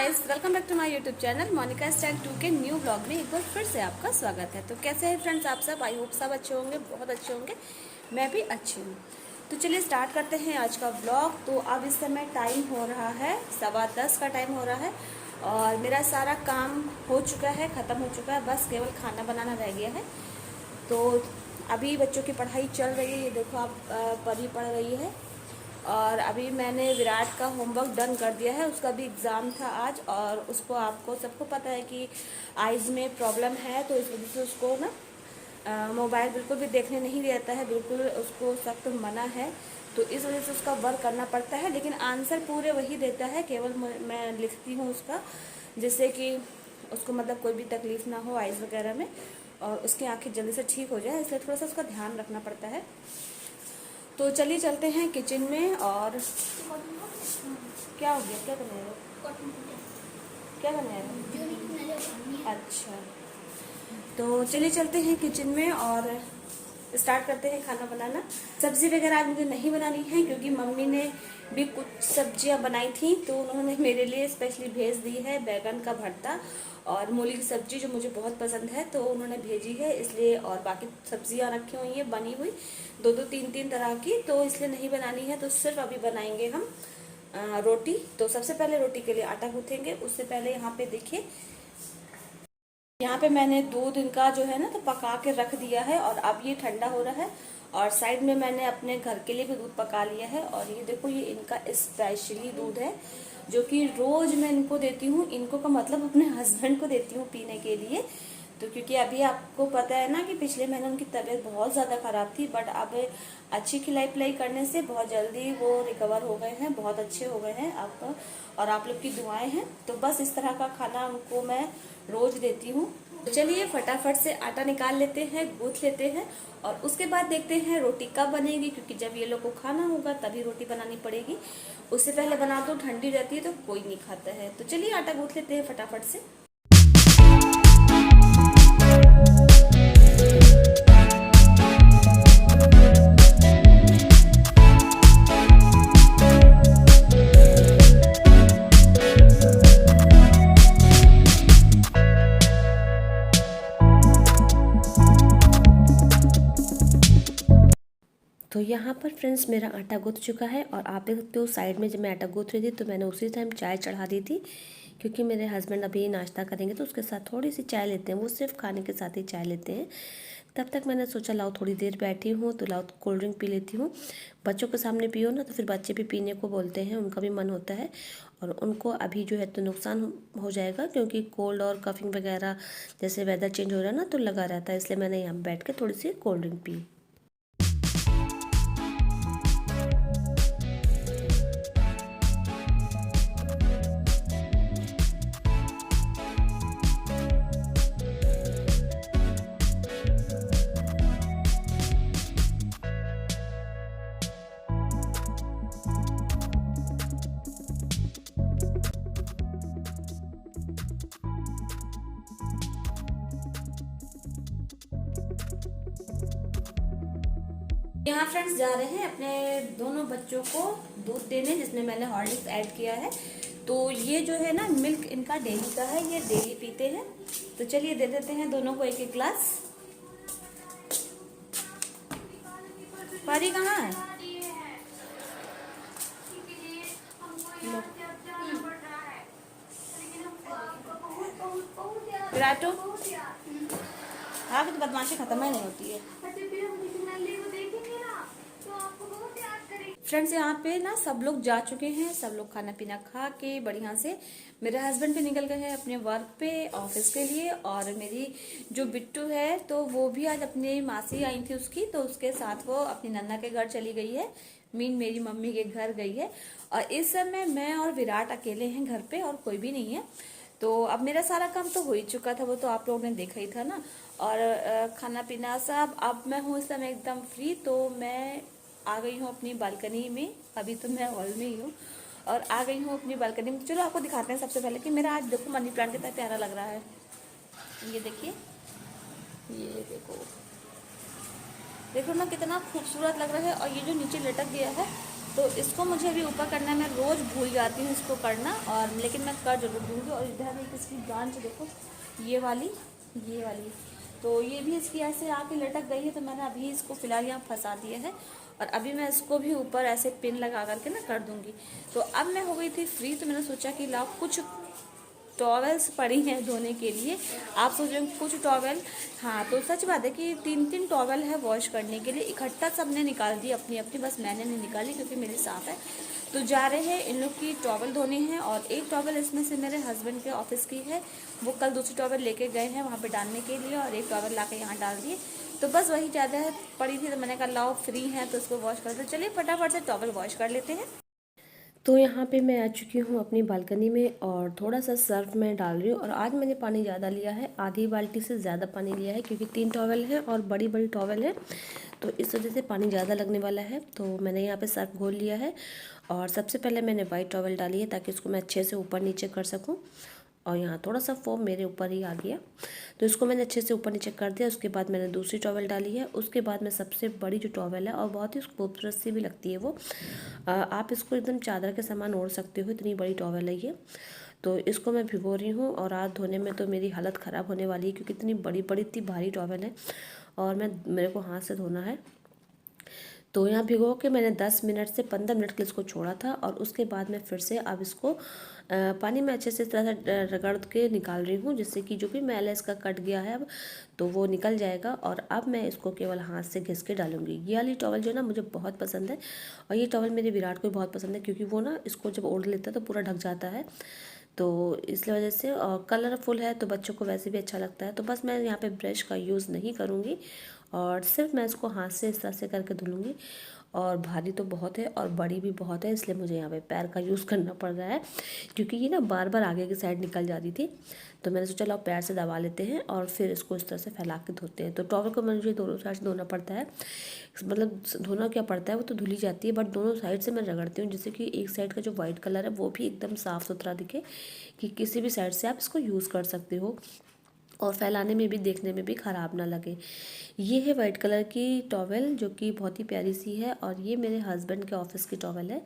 Guys, welcome back to my YouTube channel Monika style 2 के new blog में एक बार फिर से आपका स्वागत है। तो कैसे हैं फ्रेंड्स आप सब? आई होप सब अच्छे होंगे, बहुत अच्छे होंगे। मैं भी अच्छी हूँ। तो चलिए स्टार्ट करते हैं आज का ब्लॉग। तो अब इस समय टाइम हो रहा है 10:15 का टाइम हो रहा है और मेरा सारा काम हो चुका है, ख़त्म हो चुका है। बस केवल खाना बनाना रह गया है। तो अभी बच्चों की पढ़ाई चल रही है। ये देखो आप, परी पढ़ रही है। और अभी मैंने विराट का होमवर्क डन कर दिया है। उसका भी एग्ज़ाम था आज और उसको, आपको सबको पता है कि आइज़ में प्रॉब्लम है, तो इस वजह से उसको ना मोबाइल बिल्कुल भी देखने नहीं देता है, बिल्कुल उसको सख्त मना है। तो इस वजह से उसका वर्क करना पड़ता है, लेकिन आंसर पूरे वही देता है, केवल मैं लिखती हूँ उसका, जिससे कि उसको मतलब कोई भी तकलीफ़ ना हो आइज़ वगैरह में और उसकी आँखें जल्दी से ठीक हो जाए, इसलिए थोड़ा सा उसका ध्यान रखना पड़ता है। तो चलिए चलते हैं किचन में। और क्या हो गया, क्या बना रहे हो? क्या बना रहे हो? अच्छा, तो चलिए चलते हैं किचन में और स्टार्ट करते हैं खाना बनाना। सब्जी वगैरह आज मुझे नहीं बनानी है क्योंकि मम्मी ने भी कुछ सब्जियां बनाई थी, तो उन्होंने मेरे लिए स्पेशली भेज दी है बैगन का भरता और मूली की सब्जी, जो मुझे बहुत पसंद है, तो उन्होंने भेजी है इसलिए। और बाकी सब्जियां रखी हुई है बनी हुई, दो दो तीन तीन तरह की, तो इसलिए नहीं बनानी है। तो सिर्फ अभी बनाएंगे हम रोटी। तो सबसे पहले रोटी के लिए आटा गूंथेंगे। उससे पहले यहाँ पे देखिए, यहाँ पे मैंने दूध इनका जो है ना तो पका के रख दिया है और अब ये ठंडा हो रहा है। और साइड में मैंने अपने घर के लिए भी दूध पका लिया है। और ये देखो, ये इनका स्पेशली दूध है जो कि रोज मैं इनको देती हूँ। इनको का मतलब अपने हस्बैंड को देती हूँ पीने के लिए। तो क्योंकि अभी आपको पता है ना कि पिछले महीने उनकी तबीयत बहुत ज़्यादा ख़राब थी, बट अब अच्छी खिलाई पिलाई करने से बहुत जल्दी वो रिकवर हो गए हैं, बहुत अच्छे हो गए हैं अब। और आप लोग की दुआएं हैं, तो बस इस तरह का खाना उनको मैं रोज देती हूँ। तो चलिए फटाफट से आटा निकाल लेते हैं, गूंथ लेते हैं और उसके बाद देखते हैं रोटी कब बनेगी, क्योंकि जब ये लोग को खाना होगा तभी रोटी बनानी पड़ेगी। उससे पहले बना दो ठंडी रहती है तो कोई नहीं खाता है। तो चलिए आटा गूंथ लेते हैं फटाफट से। तो यहाँ पर फ्रेंड्स मेरा आटा गूंथ चुका है और आप देख सकते हो साइड में जब मैं आटा गूंथ रही थी तो मैंने उसी टाइम चाय चढ़ा दी थी, क्योंकि मेरे हस्बैंड अभी नाश्ता करेंगे तो उसके साथ थोड़ी सी चाय लेते हैं। वो सिर्फ खाने के साथ ही चाय लेते हैं। तब तक मैंने सोचा लाओ थोड़ी देर बैठी हूँ तो लाओ कोल्ड ड्रिंक पी लेती हूँ। बच्चों के सामने पियो ना तो फिर बच्चे भी पीने को बोलते हैं, उनका भी मन होता है और उनको अभी जो है तो नुकसान हो जाएगा, क्योंकि कोल्ड और कफिंग वगैरह जैसे वेदर चेंज हो रहा है ना तो लगा रहता है, इसलिए मैंने यहाँ बैठ के थोड़ी सी कोल्ड ड्रिंक पी। यहाँ फ्रेंड्स जा रहे हैं अपने दोनों बच्चों को दूध देने, जिसमें मैंने हॉर्लिक्स ऐड किया है। तो ये जो है ना मिल्क इनका डेली का है, ये डेली पीते हैं। तो चलिए दे देते हैं दोनों को एक एक ग्लास। पारी कहाँ है? विराटो, हाँ तो बदमाशी खत्म ही नहीं होती है। फ्रेंड्स यहाँ पे ना सब लोग जा चुके हैं, सब लोग खाना पीना खा के बढ़िया से। मेरे हस्बैंड भी निकल गए हैं अपने वर्क पे, ऑफिस के लिए। और मेरी जो बिट्टू है तो वो भी आज अपनी मासी आई थी उसकी, तो उसके साथ वो अपनी नन्ना के घर चली गई है, मीन मेरी मम्मी के घर गई है। और इस समय मैं और विराट अकेले हैं घर पे और कोई भी नहीं है। तो अब मेरा सारा काम तो हो ही चुका था, वो तो आप लोगों ने देखा ही था ना। और खाना पीना सब, अब मैं हूँ इस समय एकदम फ्री। तो मैं आ गई हूँ अपनी बालकनी में, अभी तो मैं हॉल में ही हूँ और आ गई हूँ अपनी बालकनी में। चलो आपको दिखाते हैं सबसे पहले कि मेरा आज देखो मनी प्लांट कितना प्यारा लग रहा है। ये देखिए, ये देखो, देखो ना कितना खूबसूरत लग रहा है। और ये जो नीचे लटक गया है तो इसको मुझे अभी ऊपर करना है। मैं रोज़ भूल जाती हूँ इसको करना, और लेकिन मैं कर जरूर दूँगी। और इधर एक इसकी ब्रांच देखो, ये वाली, ये वाली, तो ये भी इसकी ऐसे आके लटक गई है, तो मैंने अभी इसको फ़िलहाल यहाँ फंसा दिया है। और अभी मैं इसको भी ऊपर ऐसे पिन लगा करके ना कर दूँगी। तो अब मैं हो गई थी फ्री, तो मैंने सोचा कि लाओ कुछ टॉवेल्स पड़ी हैं धोने के लिए। आप सोच रहे हो कुछ टॉवेल, हाँ तो सच बात है कि 3-3 टॉवेल है वॉश करने के लिए। इकट्ठा सबने निकाल दी अपनी अपनी, बस मैंने नहीं निकाली क्योंकि मेरी साफ़ है। तो जा रहे हैं इन लोग की टॉवेल धोनी है। और एक टॉवेल इसमें से मेरे हस्बैंड के ऑफिस की है, वो कल दूसरी टॉवेल लेके गए हैं वहाँ पे डालने के लिए, और एक टॉवेल ला के यहाँ डाल दिए। तो बस वही ज़्यादा है पड़ी थी, तो मैंने कहा लाओ फ्री हैं तो इसको वॉश कर दो। चलिए फटाफट से टॉवेल वॉश कर लेते हैं। तो यहाँ पे मैं आ चुकी हूँ अपनी बालकनी में, और थोड़ा सा सर्फ मैं डाल रही हूँ। और आज मैंने पानी ज़्यादा लिया है, आधी बाल्टी से ज़्यादा पानी लिया है, क्योंकि 3 टॉवेल है और बड़ी बड़ी टॉवेल है, तो इस वजह से पानी ज़्यादा लगने वाला है। तो मैंने यहाँ पे सर्फ घोल लिया है, और सबसे पहले मैंने वाइट टॉवेल डाली है ताकि इसको मैं अच्छे से ऊपर नीचे कर सकूँ। और यहाँ थोड़ा सा फोम मेरे ऊपर ही आ गया, तो इसको मैंने अच्छे से ऊपर नीचे कर दिया। उसके बाद मैंने दूसरी टॉवेल डाली है। उसके बाद में सबसे बड़ी जो टॉवेल है, और बहुत ही खूबसूरत सी भी लगती है वो, आप इसको एकदम चादर के समान ओढ़ सकते हो, इतनी बड़ी टॉवेल है ये। तो इसको मैं भिगो रही हूँ, और आज धोने में तो मेरी हालत ख़राब होने वाली है, क्योंकि इतनी बड़ी बड़ी इतनी भारी टॉवेल है, और मेरे को हाथ से धोना है। तो यहाँ भिगो के मैंने 10 मिनट से 15 मिनट के लिए इसको छोड़ा था, और उसके बाद मैं फिर से अब इसको पानी में अच्छे से इस तरह से रगड़ के निकाल रही हूँ, जिससे कि जो भी मैल है इसका कट गया है अब, तो वो निकल जाएगा। और अब मैं इसको केवल हाथ से घिस के डालूंगी। ये वाली टॉवल जो है ना मुझे बहुत पसंद है, और ये टॉवल मेरे विराट को भी बहुत पसंद है, क्योंकि वो ना इसको जब ओढ़ लेता है तो पूरा ढक जाता है, तो इस वजह से। और कलरफुल है तो बच्चों को वैसे भी अच्छा लगता है। तो बस मैं यहाँ पे ब्रश का यूज़ नहीं करूँगी, और सिर्फ मैं इसको हाथ से इस तरह से करके धुलूँगी। और भारी तो बहुत है और बड़ी भी बहुत है, इसलिए मुझे यहाँ पे पैर का यूज़ करना पड़ रहा है, क्योंकि ये ना बार बार आगे की साइड निकल जाती थी। तो मैंने सोचा लाओ पैर से दबा लेते हैं, और फिर इसको इस तरह से फैला के धोते हैं। तो टॉवल को मुझे दोनों साइड से धोना पड़ता है, मतलब धोना क्या पड़ता है, वो तो धुली जाती है, बट दोनों साइड से मैं रगड़ती हूँ, जिससे कि एक साइड का जो वाइट कलर है वो भी एकदम साफ़ सुथरा दिखे, कि किसी भी साइड से आप इसको यूज़ कर सकते हो, और फैलाने में भी, देखने में भी ख़राब ना लगे। ये है वाइट कलर की टॉवेल, जो कि बहुत ही प्यारी सी है, और ये मेरे हस्बैंड के ऑफिस की टॉवेल है।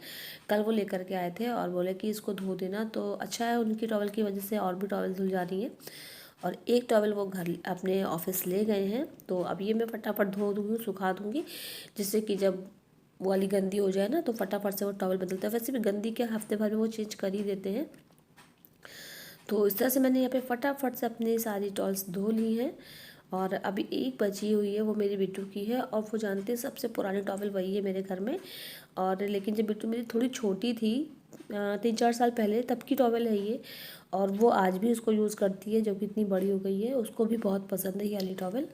कल वो लेकर के आए थे और बोले कि इसको धो देना, तो अच्छा है, उनकी टॉवेल की वजह से और भी टॉवेल धुल जा रही हैं। और एक टॉवेल वो घर अपने ऑफिस ले गए हैं, तो अब ये मैं फटाफट धो दूँगी, सुखा दूँगी, जिससे कि जब वो वाली गंदी हो जाए ना तो फटाफट से वो टॉवेल बदलता है। वैसे भी गंदी के हफ्ते भर में वो चेंज कर ही देते हैं। तो इस तरह से मैंने यहाँ पे फटाफट से अपनी सारी टॉल्स धो ली हैं, और अभी एक बची हुई है, वो मेरी बिट्टू की है। और वो जानते हैं सबसे पुरानी टॉवल वही है मेरे घर में। और लेकिन जब बिट्टू मेरी थोड़ी छोटी थी, 3-4 साल पहले, तब की टॉवल है ये, और वो आज भी उसको यूज़ करती है, जो कि इतनी बड़ी हो गई है। उसको भी बहुत पसंद है ये वाली टॉवल।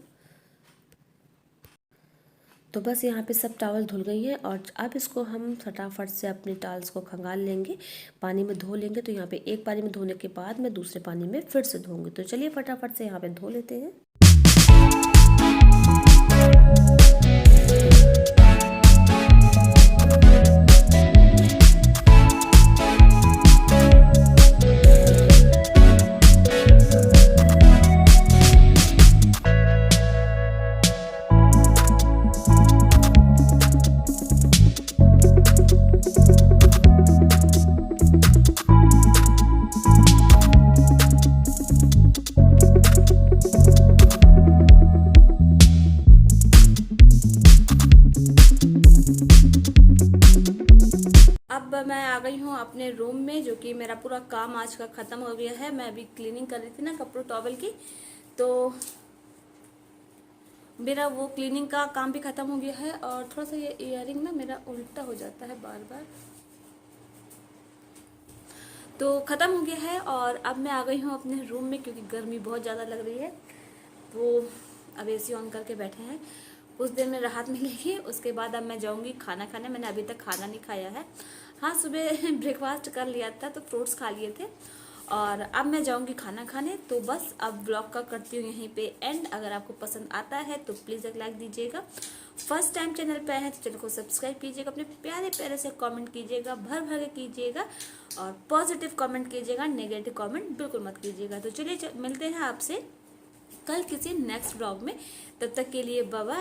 तो बस यहाँ पे सब टॉवल धुल गई हैं, और अब इसको हम फटाफट से अपने टॉवल्स को खंगाल लेंगे, पानी में धो लेंगे। तो यहाँ पे एक पानी में धोने के बाद मैं दूसरे पानी में फिर से धोऊंगी। तो चलिए फटाफट से यहाँ पे धो लेते हैं। अब मैं आ गई हूँ अपने रूम में, जो कि मेरा पूरा काम आज का ख़त्म हो गया है। मैं अभी क्लीनिंग कर रही थी ना कपड़ों टॉवल की, तो मेरा वो क्लीनिंग का काम भी ख़त्म हो गया है। और थोड़ा सा ये इयररिंग ना मेरा उल्टा हो जाता है बार बार, तो ख़त्म हो गया है। और अब मैं आ गई हूँ अपने रूम में, क्योंकि गर्मी बहुत ज़्यादा लग रही है। तो अब एसी ऑन करके बैठे हैं, कुछ देर में राहत मिलेगी। उसके बाद अब मैं जाऊंगी खाना खाने। मैंने अभी तक खाना नहीं खाया है। हाँ, सुबह ब्रेकफास्ट कर लिया था, तो फ्रूट्स खा लिए थे, और अब मैं जाऊंगी खाना खाने। तो बस अब ब्लॉग का करती हूँ यहीं पे एंड। अगर आपको पसंद आता है तो प्लीज़ एक लाइक दीजिएगा। फर्स्ट टाइम चैनल पे आए हैं तो चैनल को सब्सक्राइब कीजिएगा, अपने प्यारे प्यारे से कमेंट कीजिएगा, भर भर के कीजिएगा, और पॉजिटिव कमेंट कीजिएगा, नेगेटिव कमेंट बिल्कुल मत कीजिएगा। तो चलिए मिलते हैं आपसे कल किसी नेक्स्ट ब्लॉग में। तब तक के लिए बाय बाय।